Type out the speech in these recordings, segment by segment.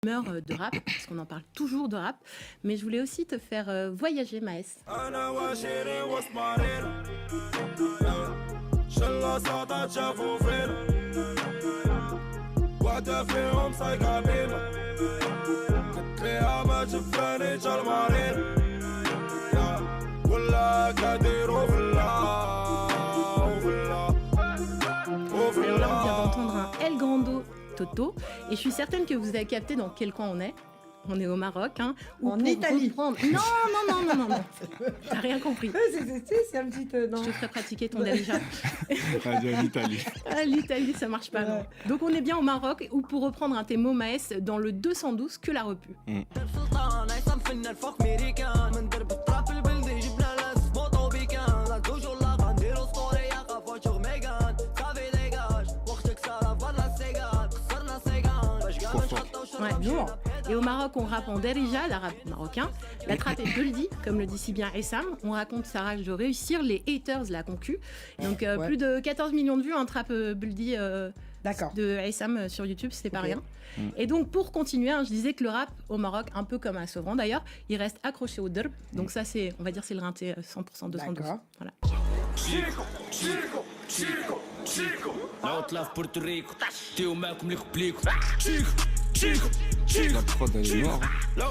de rap, parce qu'on en parle toujours de rap, mais je voulais aussi te faire voyager, Maes. Alors là, on vient d'entendre un El Grando Toto, et je suis certaine que vous avez capté dans quel coin on est. On est au Maroc, hein. En Italie. Non. T'as rien compris. C'est un petit... non. Je te ferai pratiquer ton déjà. l'Italie. L'Italie, ça marche pas. Non. Donc on est bien au Maroc, ou pour reprendre un tes mots, Maes, dans le 212 que la repu. Ouais. Et au Maroc, on rappe en derija, l'arabe marocain. La trappe est buldi, comme le dit si bien Essam. On raconte sa rage de réussir, les haters la concu. Donc plus de 14 millions de vues, un trappe buldi de Essam sur YouTube, c'était pas rien. Et donc pour continuer, je disais que le rap au Maroc, un peu comme à Sevran d'ailleurs, il reste accroché au derb. Donc ça, c'est, on va dire, c'est le rinté 100% 212. Voilà. La prod elle est noire. C'est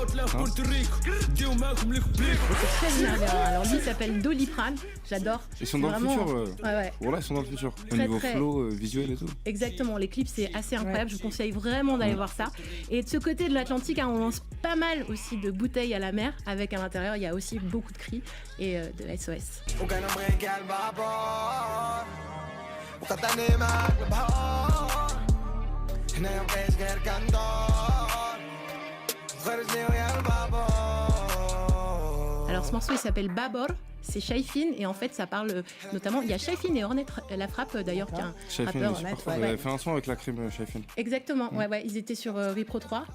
très énervé. Alors lui il s'appelle Doliprane, j'adore. Ils sont dans le futur. Ouais. Voilà, ils sont dans le futur. Au Très, niveau flow, visuel et tout. Exactement, les clips c'est assez incroyable, je vous conseille vraiment d'aller voir ça. Et de ce côté de l'Atlantique, on lance pas mal aussi de bouteilles à la mer, avec à l'intérieur il y a aussi beaucoup de cris et de SOS. Alors ce morceau il s'appelle Babor, c'est Shaifin et en fait ça parle notamment, il y a Shaifin et Ornette La Frappe d'ailleurs qui est un rappeur. Il avait fait un son avec la crime Shaifin. Exactement, ouais, ils étaient sur Repro 3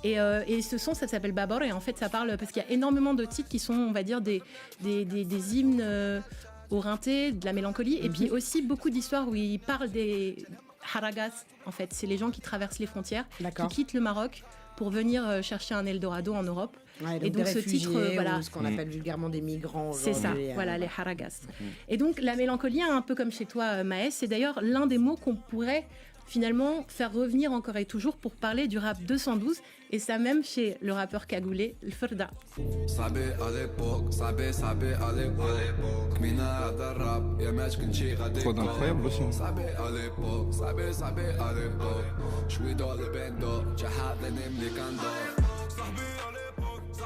et ce son ça s'appelle Babor et en fait ça parle parce qu'il y a énormément de titres qui sont on va dire des hymnes au rinté, de la mélancolie et puis aussi beaucoup d'histoires où ils parlent des haragas en fait, c'est les gens qui traversent les frontières, qui quittent le Maroc pour venir chercher un Eldorado en Europe. Ouais, et donc ce titre, voilà, ce qu'on appelle vulgairement des migrants. C'est ça, voilà, les haragas. Et donc la mélancolie, un peu comme chez toi, Maes, c'est d'ailleurs l'un des mots qu'on pourrait finalement faire revenir encore et toujours pour parler du rap 212 et ça même chez le rappeur cagoulé, le Ferda. Trop d'incroyable aussi.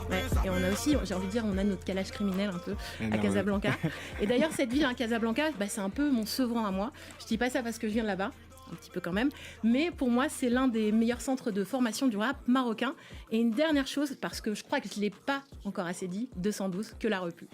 Ouais, et on a aussi, j'ai envie de dire, on a notre calage criminel un peu à Casablanca. Et d'ailleurs, cette ville, Casablanca, c'est un peu mon Sevran à moi. Je dis pas ça parce que je viens de là-bas, un petit peu quand même, mais pour moi, c'est l'un des meilleurs centres de formation du rap marocain. Et une dernière chose, parce que je crois que je l'ai pas encore assez dit, 212, que la repu.